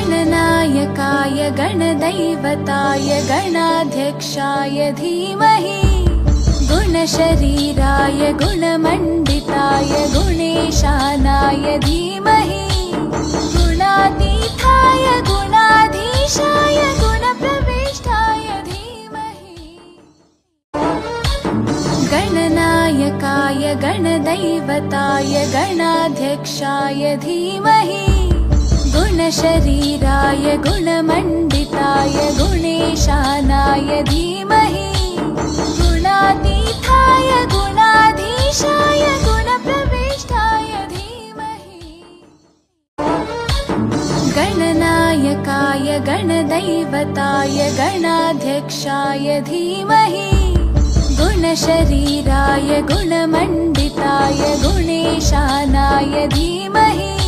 गणनायकाय गणदैवताय गणाध्यक्षाय धीमहि गुणशरीराय गुणमण्डिताय गुणेशानाय धीमहि गुणातीताय गुणाधीशाय गुणप्रविष्टाय धीमहि गणनायकाय गणदैवताय गणाध्यक्षाय धीमहि गुणशरीराय गुणमण्डिताय गुणेशानाय धीमहि गुणातीताय गुणाधीशाय गुणप्रविष्टाय धीमहि गणनायकाय गणदैवताय गणाध्यक्षाय धीमहि गुणशरीराय गुणमण्डिताय गुणेशानाय धीमहि